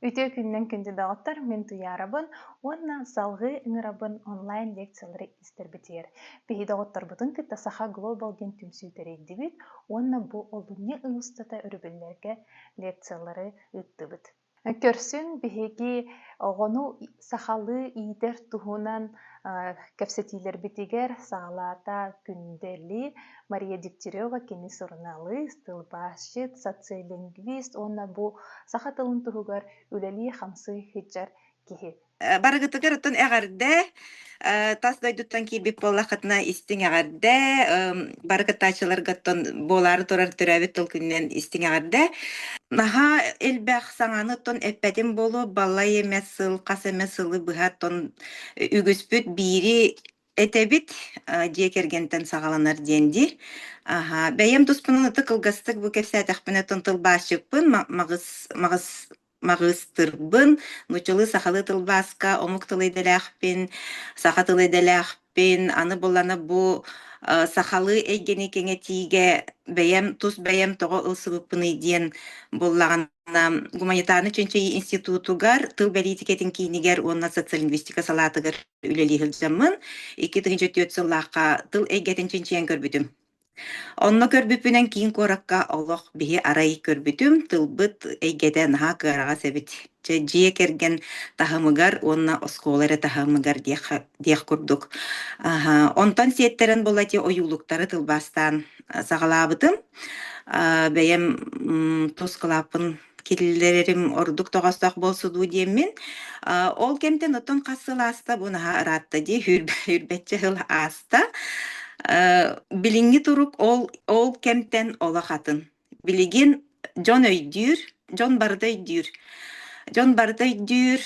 Үтө күннен күнді дағыттар мен туярабын, онна салғы ыңырабын онлайн лекциялары истербетер. Бейі дағыттар бұтын кітті саха глобал ген түмсүйтері дебіт, онна бұл олуне ұйыстата үрбілерге лекциялары үттібіт. Көрсін бігеги оғыну сахалы идер туһунан кәпсетилер битигер сағалата күндели Мария Дегтярева кені сұрналы, стылбашчыт, социолингвист, онна бу саха тылын туһугар үлели хамсы хиджар киһи. Барыгытыгар оттон эҕэрдэ тас дойдуттан киирбик буоллаххытына истиң эҕэрдэ барыгытаачыларгаттон буолаары турар төрөбүт тыл күннен истиң эҕэрдэ наха элбэх саҥаны оттон эппэтим болу балла эмэ сыл хас эмэ сылы быһа оттон үгүспүт биири этебит диэкергентен саҕаланар диэнди бэйэм туспунун ыты кылгастык бу кэпсээтэхпин оттон тылбаачыкпын мағыстырбын, нучылы сахалы тылбаска, омук тылыйдалахпин, саха тылыйдалахпин, аны боланы бу сахалы эйгени кеңе тиге бәйем, тус бәйем тоғы ылсыбыппыны диен боллағана гуманитарны чөнчөй институтугар тыл бәлитикетін кейнигер онна социолингвистика салатыгар үлелі хылжамын, 2004 сыллаққа тыл эйгетін чөнчөйен көрбүдім. Онно көрбүпүнен кийин коракка олох биһи арай көрбүтүм тылбыт эйгете наха кыарага себит. Жие керген тахамыгар онна осколары тахамыгар диэх курдук. Онтон сиеттерен болати оюлуктары тылбастан сагалаабытым. Бэйем тускалапын киллерерим ордук тоҕостох болсудуу диэммин. Ол кемтен отон кассылааста бунаха ыраатта ди хүрбэтче хыл ааста. Билинги турук ол кемтен олахатын. Билигин Джон өйдүр, Джон барда өйдүр. Джон барда өйдүр,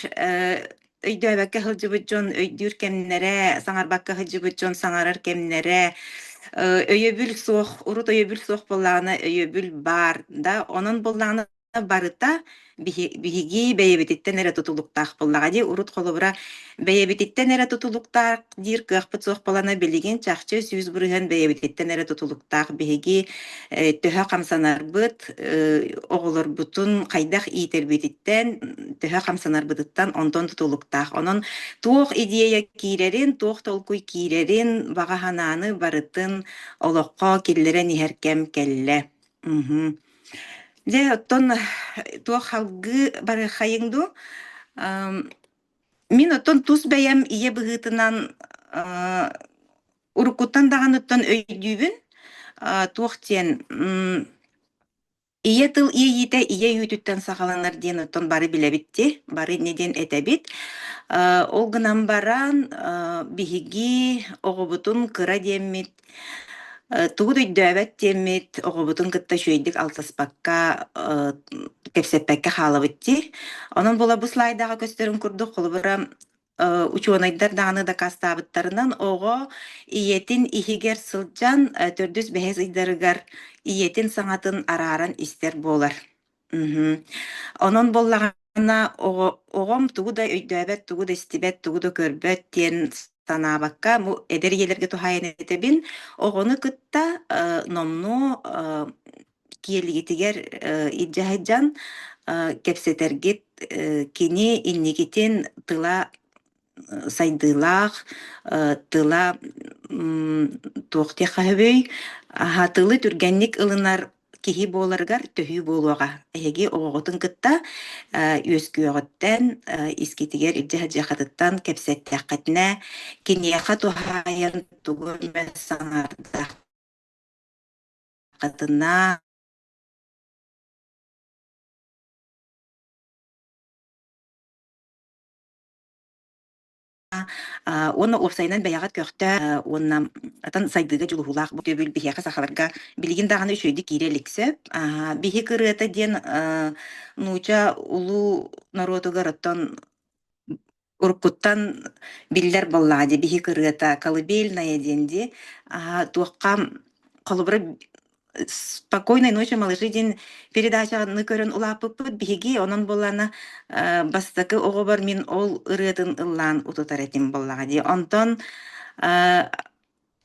өйдөбәккә хылжыбыт Джон өйдүр кемнере, саңарбакка хылжыбыт Джон саңарар кемнере, өйөбүл суох, урут өйөбүл суох боллағына өйөбүл бар, да, онын боллағына барыта биһиги бэйэбититтен эрэ тутулуктаах боллаҕа ди урут холобура бэйэбититтен эрэ тутулуктаах диир кыахпыт суох болана билигин чахчы сүүс бурыһан бэйэбититтен эрэ тутулуктаах биһиги төһө хамсанарбыт оҕолорбутун хайдах иитербититтен төһө хамсанарбытыттан онтон тутулуктаах онон туох идея киирерин туох толкуй киирерин багаһанааны барытын олоххо киллерен иһэркэм келле. Ле оттон туох халгы бары хайыңду мин оттон тус бэйэм ие быһыытынан уруккуттан даган оттон өйдүүбүн туох тиэн ие тыл иийите ие үүтүттен сагаланар диэн оттон бары билебитти бары неден этебит ол гынан баран биһиги оҕобутун кыра диэммит тугу дөйдөбөт диэммит оҕобутун кытта шүйдик алтаспакка кепсеппекке хаалабытти онон була бу слайдага көстөрүн курдук холбура учуонайдар даганы да кастаабыттарынан ого иетин ихигер сылжан төрдүс бэһэс ыйдарыгар иетин саҥатын арааран истер буолар. Онон боллагана оҕом тугу да өйдөбөт тугу да истибет тугу да көрбөт диэн санаабакка му эдер иелерге тухайан этебин оҕону кытта номну киэлигитигер иджаһыджан кепсетергит кини иннигитин тыла сайдыылаах тыла туохтеха хөбөй тылы түргэнник ылынар киһи буоларыгар төһүү буолуаҕа эһиги оҕоҕотун кытта үөскүөҕөттэн искитигер иджаһыджахатыттан кепсеттээххэтинэ киниэхэ тухайан тугурмэ саҥардаххатына Уонна уопсайынан бэйэҕит көхтө уонна атын сайдыга жулуһулаах төбүл биһиэхэ сахаларга билигин даганы үчүйдү киирэ ликсеп биһи кырыата диэн нууча улуу народугар оттон уруккуттан биллер боллаади биһи кырыата колыбельная диэнди туохха холобура спокойной ночи, малыши ден передачаны көрөн улааппыппыт биһиги онон боллана бастакы оҕобор мин ол ырыатын ыллаан утутар этим боллаҕа дии. Онтон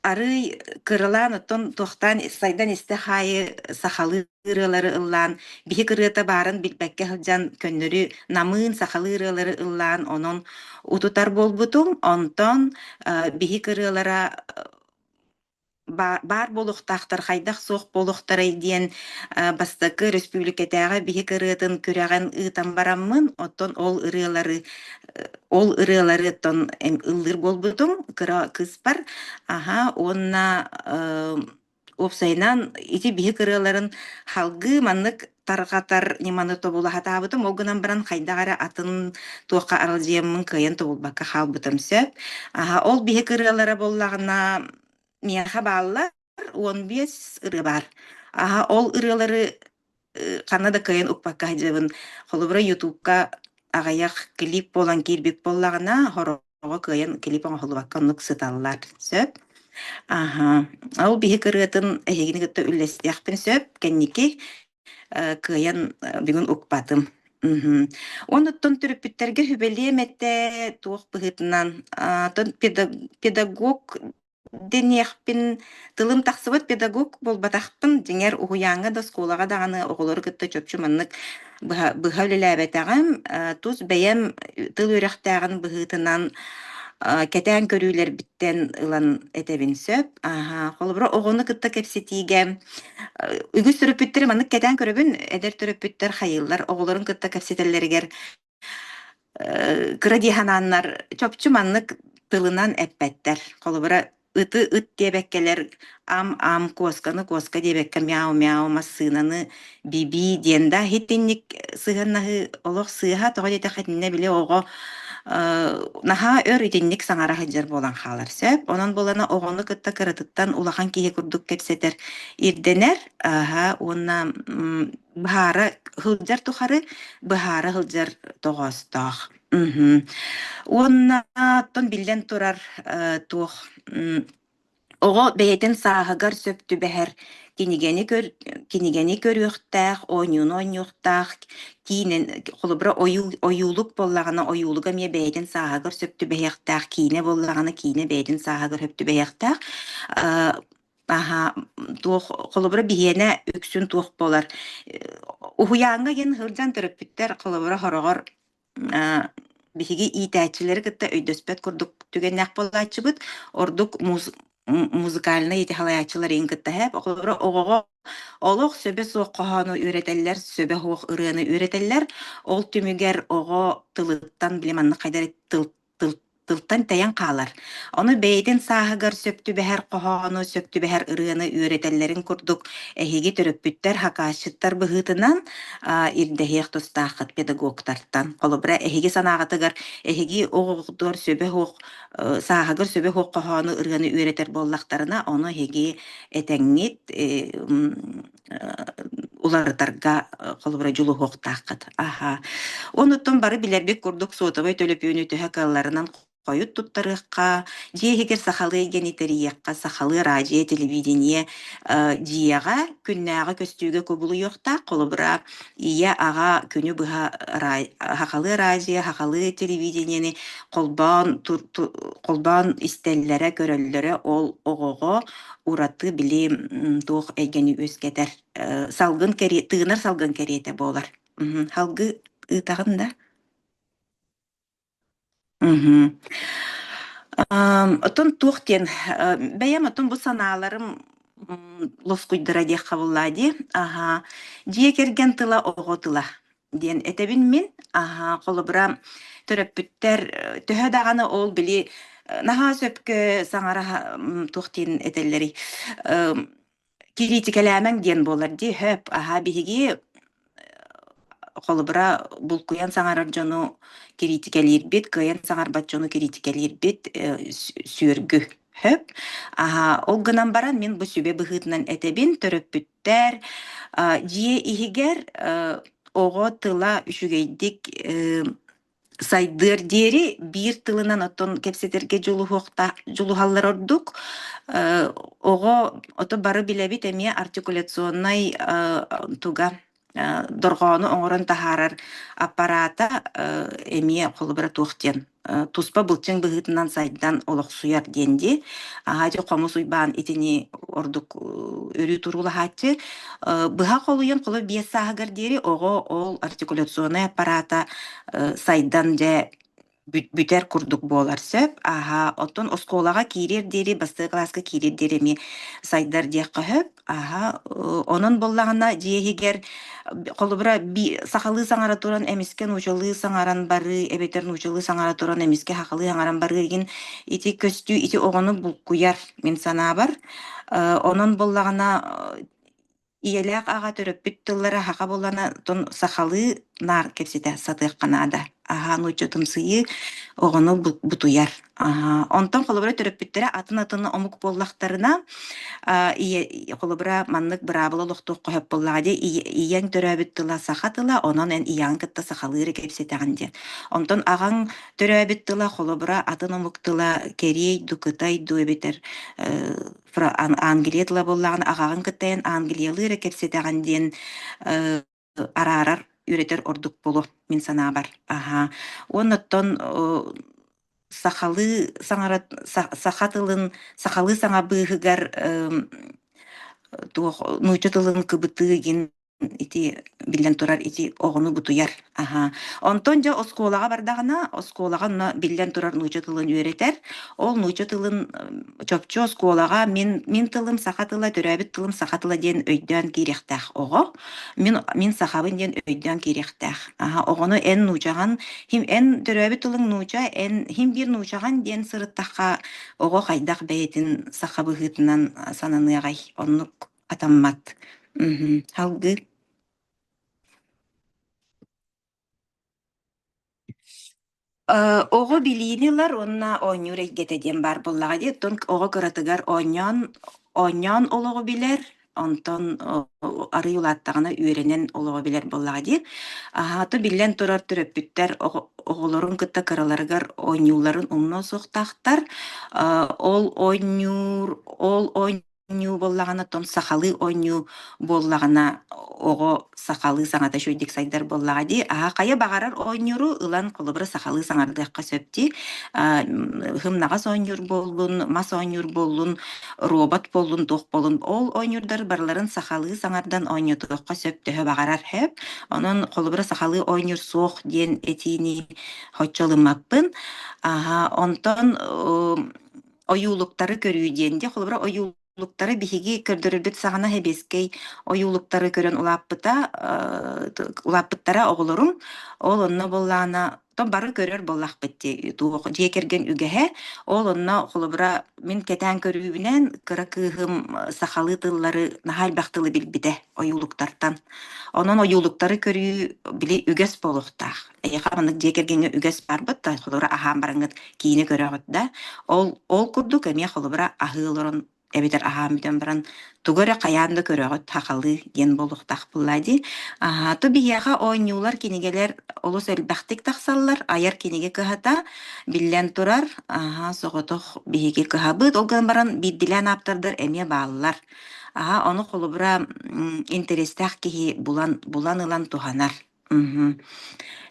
арый кырылан оттон тохтан сайдан исте хайы сахалы ырылары ыллан биһи кырыата барын билбекке хылжан көннөрү намыын сахалы ырылары ыллан онон утутар болбутуң онтон биһи кырылара бар болохтахтар хайдах суох болохтарай диэн бастакы республикатяга биһи кырыатын күрәгән ыытан бараммын оттон ол ырыалары оттон ыллыр болбутуң кыра кыспар аха онна опсайнан ити биһи кырыаларын халгы маннык таргатар ниманы тобулахатаабытым олгунан баран хайдагара атын туока аралжиэммын кыйын тобулбакка хаалбытым сөп аха ол биһи кырыалара боллагына миэхэ бааллар 15 ыры бар. Аха, ол ырылары ханна да кайын укпакка хаджабын. Холубра ютубка агаяк клип болан кирбик боллагына хорого кайын клип аңа холубакка нук сыталлар. Сөп. Аха. Ол биһи кырыатын эхигини гытта үллестияхпин сөп. Кенники кайын бүгүн укпатым. Онуттон түрүппүттерге хүбелиемете туох быһытынан педагог денехпин тылым тахсыбыт педагог болбатахпын деңер уһуяңа да сколага даганы оголор гытта чөпчү маннык быха үлеләбетагам туз бәйәм тыл үрәхтәгән быһытынан кәтән көрүләр биттен ылан этебин сөп аха холбро огону кытта кепсетиге үгүс төрөпүттер маннык кәтән көрөбүн эдер төрөпүттер хайыллар оголорун кытта кепсетеллергер кырадиһананнар чөпчү маннык тылынан эппәттер холбро ыты ыт диэбэккелер ам коска диэбэкке мяу мяу массыынаны биби диэнда хиттинник сыһаннаһы олох сыыха тоҕо диэтэ хатинне биле ого наха өр итинник саҥара хыдьар буолан хаалар сөп онон булана оҕону кытта кыратыттан улахан киһи курдук кепсетер ирденер аха уонна быһаара хылдьар тухары быһаара хылдьар тоҕостоох уонна оттон биллен турар туох оҕо бэйэтин сааһыгар сөптү бэһэр кинигени көрүөхтээх ойнуохтаах киинен холобра оюулук боллагана оюулуга мие бэйэтин сааһыгар сөптү бэйэхтээх киине боллагана киине бэйэтин сааһыгар сөптү бэйэхтээх аха туох холобра биһиэнэ үксүн туох болар уһуяаңга ген хылдьан төрөппүттэр холобра хорогор биһиги иитээчилери кытта өйдөспөт курдук түгеннээх болааччыбыт ордук музыкальный ити халаячылар ин кытта хэп оҕоҕо олох сөбө суох кохоону үөретеллер сөбө хуох ырыаны үөретеллер ол түмүгер оҕо тылыттан билеманны хайдар тылтан таян хаалар ону бэйэтин сааһыгар сөптү бэһэр кохоону сөптү бэһэр ырыаны үөретеллерин курдук эһиги төрөппүттер хакаачыттар быһыытынан ирдэһиэх тустааххыт педагогтартан холобра эһиги санааҕатыгар эһиги оҕоҕдор сөбө хуох сааһыгар сөбө хуох кохоону ырыаны үөретер буоллахтарына ону эһиги этэҥҥит уларытарга холобра жулуһуохтааххыт аха онуттан бары билэрбик курдук суотабай төлөпүүнү төһө калларынан койут туттарыхка диэхигер сахалы генитериякка сахалы радио телевидение дияга күннääҕэ көстүүгө кубулуйуохта колобура ия ага күнү быха хахалы радио хахалы телевидениени колбаан истеллере көрөллөрө ол оҕоҕо ураты били туох эйгени үскетер тыынар салгын кериете болар халгы ытагын да Отон туохтен бәйәм отон бу санааларым лоскуйдыра диэх хабыллади аха дие керген тыла оҕо тыла диэн этебин мин аха холобура төрөппүттер төһө даганы ол били наха сөпкө саҥара туохтен этеллери критикалаамаң диэн болар ди хөп аха биһиги холобура булкуян саҥарар дьону критикалиирбит кыйан саҥарбат дьону критикалиирбит сүөргү хөп аха ол гынан баран мен бу сүбе быһыытынан этебин төрөппүттер дие иһигер оҕо тыла үчүгейдик сайдыар диэри биир тылынан оттон кепсетерге жулуһаллар ордук оҕо ото бары билебит эмиэ артикуляционный туга доргоону оҥорон таһаарар аппарата эмиэ холубара туохтен туспа былчың быһытынан сайдан олохсуяр денди. Ажы қомус уйбаан итини ордук өрү турула хатчы. Быха колуйон колу биесагар дери ого ол артикуляционный аппарата сайдан же бүтер курдук болар сөп. Аха, отон осколага кирер дери, басты класска кирер дери ми сайдар диякка хөп. Аха, онон боллагана диехигер колубра сахалы саңара туран эмискен учалы саңаран бары, эбетерин учалы саңара туран эмиске хакалы саңаран бары ген ити көстү, ити огону булкуяр мен санабар. Онон боллагана иелек ага төрөппүт тыллара хака болана тон сахалы нар кепсите сатык канада. Аха, нучу тымсыйы оҕону бутуяр. Онтон холобра төрөппүттөрө атын омук боллахтарына холобра маннык бырабыла лохтук коһоп боллагади ийең төрөбүт тыла сахатыла онон эн ияң кытта сахалыыры кепсетаган. Онтон агаң төрөбүт тыла холобра атын омук тыла керей дукытай дуэбитер Англия тыла боллаган агагын кыттайын Англиялыыры кепсетаган диэн араарар үретер ордук болу мен санаабар. Онноттон сахалы сахатылын сахалы саңа быыгар нуучатылын кыбытыгин ити билен турар ити огону бутуяр. Онтон жа осколага бардагана осколага билен турар нуучатылын үйретер. Ол нуучатылын чопчу осколага мен тылым сахатыла төрөбүт тылым сахатыла ден өйдөн кирехтах ого. Мен сахабын ден өйдөн кирехтах. Огону эн нуучаган хим эн төрөбүт тылың нууча эн хим бир нуучаган ден сырыттахка ого хайдах бейтин сахабыгытынан сананыгай оннук атаммат. Халгы. Ого билинилар онна ойнюр эггетеден бар буллага ди тон ого кыратыгар оньон олого билер онтон ары юлаттагына үйренен олого билер буллага ди то биллен турар төрөппүттер оголорун кытта кыраларыгар ойнюларын умно сохтахтар ол ойню боллагана тон сахалы ойню боллагана ого сахалы саңата шөйдик сайдар боллага ди кая багарар ойнюру ылан колубра сахалы саңардыакка сөпти хымнагас ойнюр боллун мас ойнюр боллун робот боллун тох боллун ол ойнюрдар барларын сахалы саңардан ойнютуакка сөптөһө багарар хеп онон колубра сахалы ойнюр суох диен этини хоччолымаппын онтон оюлуктары көрүү диенде колубра оюлуктары биһиги көрдөрүрбүт сагана хебескей оюлуктары көрөн улаппыттара оголорум ол онно боллаана то бары көрөр боллах битти туох жекерген үгэһэ ол онно холобра мен кетен көрүүбүнен кыракыхым сахалы тыллары нахал бактылы билбите оюлуктартан онон оюлуктары көрүү били үгэс болохтах хаманык жекерген үгэс барбыт та холобра ахаан бараңыт кийини көрөҕөт да ол курдук эме холобра ахыылорун эбитер ахаамитен баран тугора каянда көрөҕөт хакалы диэн болохтах буллади ту бияга ойнуулар кинигелер олус элбахтик тахсаллар аяр киниге кыһата биллен турар соготох биһиги кыһабыт олган баран биддилен аптардар эме бааллар ону холубура интерестах киһи булан ылан туханар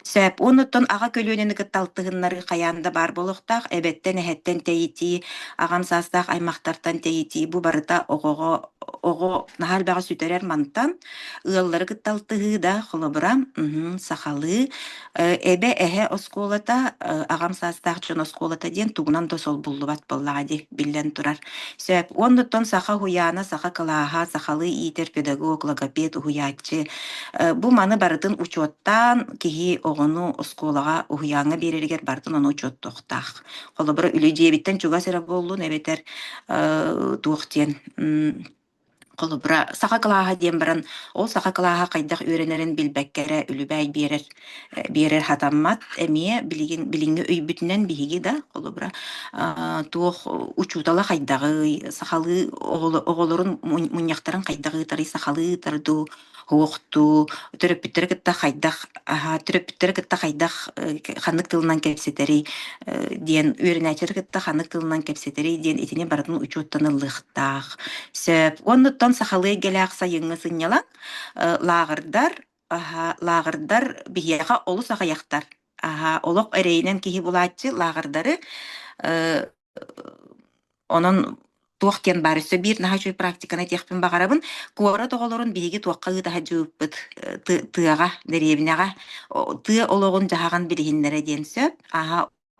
Сөп, онуттон аға көлөнені кытталтығыннары қаянда бар болуқтақ, әбеттен әхеттен тәйіті, ағам састақ аймақтартан тәйіті, бұ барыта оғы нахал баға сүтерер мантан, ұяллары кытталтығы да қолыбыра, сақалы, әбе әхе осколата, ағам састақ жон осколата ден туғынан да сол бұллыбат боллаға де білден тұрар. Сөп, онуттон сақа хуяна, сақа калаға, сақалы итер педагог, логопед, хуячы, бұ маны барытын учоттан, кихи оғыну осколаға уяңа берергер бартын оны учоттоқтақ. Қолы бір үлі дебіттен чуға сірі болуын әбетер туқтен. Қолы бір сақа қылаға дем баран, ол сақа қылаға қайдақ өренерін білбәккері үлібәй берер хатаммат, әме біліңі өйбітінен бігі да, қолы бір туқ учутала қайдағы, сақалы оғылырын мұнияқтарын қайдағы тары сақалы тарду, Хоохту, төрөппүттөрө кытта хайдах ханнык тылынан кепсетери диен үйренәчер кытта ханнык тылынан кепсетери диен итине бардын учуттаны лыхтах. Сөп, оннуттан сахалы геләк сайыңы сынялан лагырдар бияга олу сахаяқтар. Олох эрейнен киһи булааччы лагардары онон туохтен барысы бир наха чуй практиканы техпин багарабын куора тоголорун биһиги туакка ыытаха жыыппыт тыага деревняга тыа ологун жахаган билихиннере диэн сөп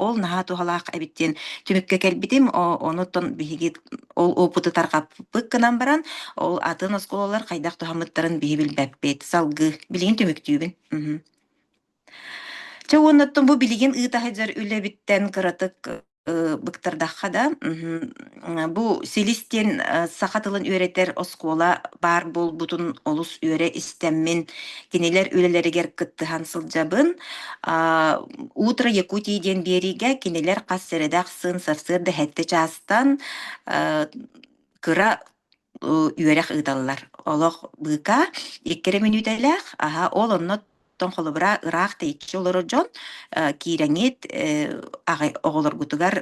ол наха тухалаах эбиттен түмүккө келбитим онуттон биһиги ол опыты таргаппык кынан баран ол атын осколалар кайдах тухамыттарын биһи билбеппит салгы билигин түмүктүүбүн. Чауыннаттан бу билигин ыытаһыдьар үлэбиттэн кыратык быктардахха да бу селистен сахатылын үөретер оскуола бар болбутун олус үөре истэммин кинилер үлэлэригер кыттыхан сылдьабын утро Якутии диэн биэригэ кинилер хас середах сын сарсыыр дэһэтти чаастан кыра үөрэх ыыталлар олох быыка иккере минутэлэх ол оннот тон холобра ыраах тейчи олорор дьон кииреңит оҕолоргутугар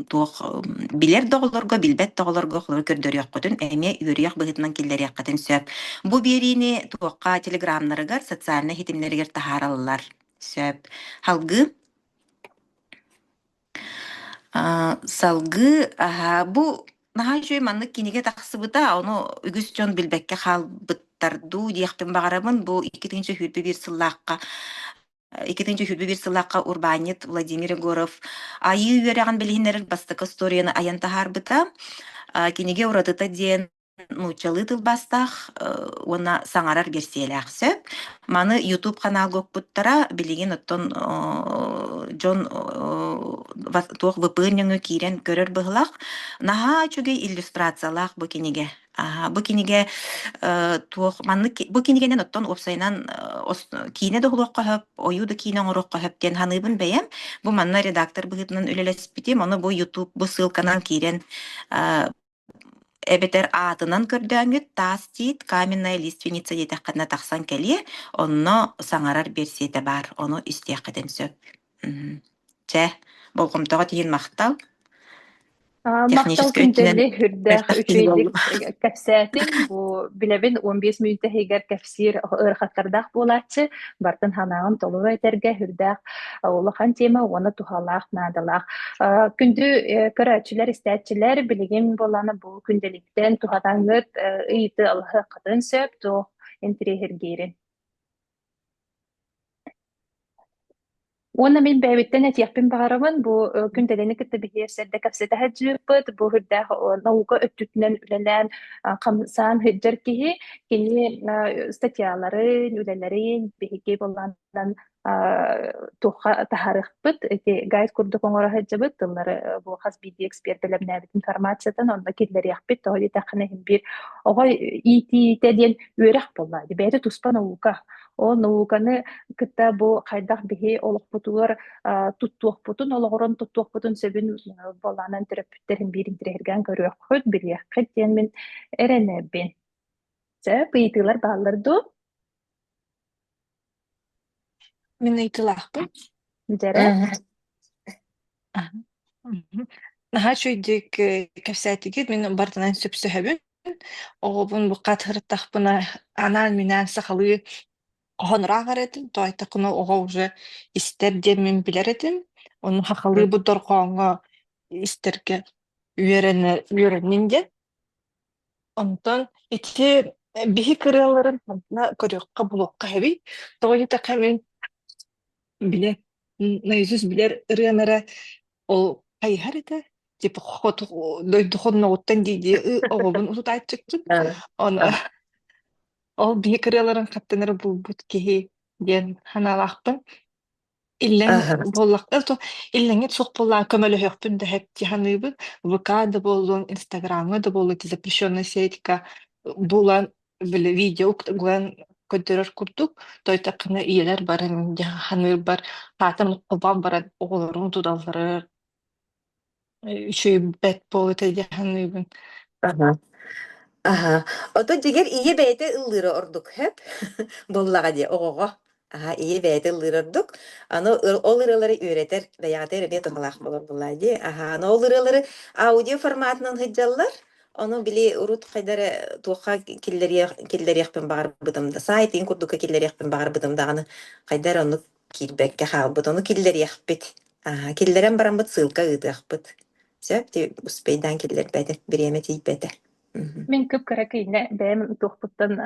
туох билер доҕолорго билбет доҕолорго холор көрдөрүөххүтүн эме үөрүөх быһытынан киллэриэххэтин сөп бу биэрини туохха телеграмнарыгар социальный хитимнеригер тахаараллар сөп халгы салгы бу наһаа үчүгэй маннык киниге тахсыбыта ону үгүс дьон билбекке хаалбыттарду диэхпин багарабын бу 2-4 урбанит Владимир Егоров айы үөрэгэн билиһиннерер бастык историяны аян тахаарбыта киниге уратыта диэн нучалы тылбастах уонна саҥарар берсиэлээх сөп маны YouTube канал гокпуттара билигин оттон Джон туох выпыынньоҥу киирен көрөр быһылах наһаа чүгэй иллюстрациялаах бу киниге туох манны бу кинигенен оттон опсайнан киине доһулуокка хөп ойуу да киине оҥоруокка хөп диэн ханыыбын бэйэм бу манна редактор быһытынан үлэлэспитим ону бу YouTube бу ссылканан киирен эбетер аатынан көрдөңүт таас тиит каменная лиственница диэтэххэтинэ тахсан келие онно саҥарар берсиэте бар ону истиэххэтин сөп чэ болгомтоҕо тиһин махтал Мақтал технический күнделли өттүнэн хүрдэх эртахтыгы үчүйдик болду. кэпсэтин бу билебин 15 минутта хигер кэпсир ырхаттардах булачы бартын ханаагын толур этерге хүрдэх улахан тема оны тухалаах наадалаах күндү көрөчүлер истәчилер билигин боланы бу күнделиктен тухатаңыт ыйты алха катын сөп ту энтрихергерин Уонна мин бэйбиттэн этиэхпин баҕарабын бу күнделени кытта биһиэсэрдэ кэпсэтэһэ дьыаппыт бу хүрдээх наука өттүтүнэн үлэлээн хамсаан хыджар киһи кини статьяларын үлэлэрин биһиги боллаандан туха тахарыхпыт эти гайд курдук оҥоро хыджабыт тыллары бу хас биди эксперт элемнээбит информациятан онда киллэриэхпит тоҕо диэтэххинэ бир оҕой иитиите диэн үөрэх боллаади бэйэтэ туспа наука ол науканы кытта бу хайдах биһи олохпутугар туттуохпутун олоҕорон туттуохпутун сөбүн болаанан төрөппүттерин биирин тирэһиргээн көрүөххүт билиэххит диэн мин эрэнэбин быйытыылар баалларду Мен ыйтылаахпын. дэрэ Наһаа чуйдик кэпсээтигит мен бартынан сөпсөһөбүн. Оҕобун бу катыһыртахпына анаан минаан сахалыы оһонураахар этим. Тоайтакыны оҕо уже истер диэн мен билэр этим. Onu хахалыы бу дорхооҥҥо истерге үөрэннин диэн. Онтон ити биһи кырыаларын көрүөххэ булуокка хэбий. Тоҕойутакка мен биле наизусть билер ырыанара ол хайхар эте типа хот дойдухонногуттан диди оҕобун утутааччыктын оны ол биһи кырыаларын каттанара булбут киһи диэн ханаалаахпын иллэн боллактар то иллэҥит суох боллаан көмөлөһөхпүн да хэп тиһаныыбын ВК да болуун Инстаграмга да болуун эти запрещенная сетька булан биле видео гуан көдөрөр курдук тойтакына иелер барын ханыыр бар хатын кубан баран оголорун тудаллары үчүй бет болу тедяханыыбын Ото дигер ие бэйте ыллыра ордук хэп боллага де оҕоҕо ие бэйте ыллыра ордук ол ыралары үөретер бэйатер эбе томалаах болор буллай де ано ол ыралары аудио форматынан хыджаллар ону били урут хайдара туохха киллериэхпин багар бытымда сайтын курдукка киллериэхпин багар бытымда аны хайдар ону килбекке халбыт, onu killer яхпит. Ага, киллерен барамбыт ссылка ыдыахпыт. Сөп, те успейдан киллер бәді, біреме тейбәді. Мен көп кәрәкейне бәйім тұқпыттан,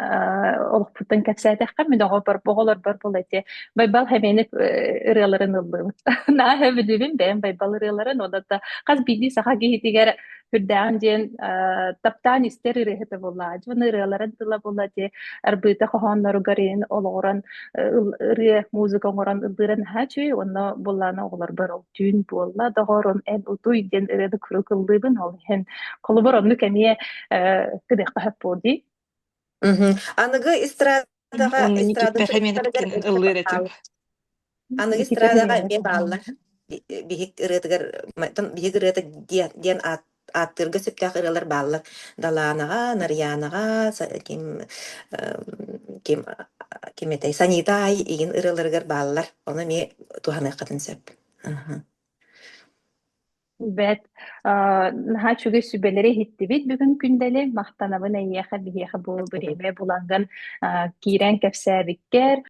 олықпыттан кәпсәтәққа мен оға бар боғалар бар бол әте. Байбал хәмені ырыларын ылдым. На хәбідібін бәйім байбал ырыларын, одатта қаз биді сақа кейтігер хүрдән ден таптан істер ырыхыты бола. Жын ырыларын тыла бола де, әрбіті қоғанлары гарин олғыран ыры музыка оңыран ылдырын хәчүй, онна боланы оғылар бар ол түйін бола. Дағарон ән ұтуй ден ырыды күрі кылдыбын, ол хен қолыбыр онны кәмие كده قهوة بودي Анығы эстрадаға, Онны эстрадын никиппе хәменептен ыллыр этим. Анығы كتير эстрадаға هي ме баллар. Бихик ырытыгар, бихик ырыты диен аттырғы сөптәк ырылар баллар. Даланаға, нарьянаға, ким этай, санитай, иген ырыларгар баллар. Оны ме туханы қатын сөп. بات наһаа чүгэ сүбэлэри хиттибит бүгүн күндэле махтанабын эйиэхэ биһиэхэ бу бириэмэ буланган киирэн кэпсээбиккэр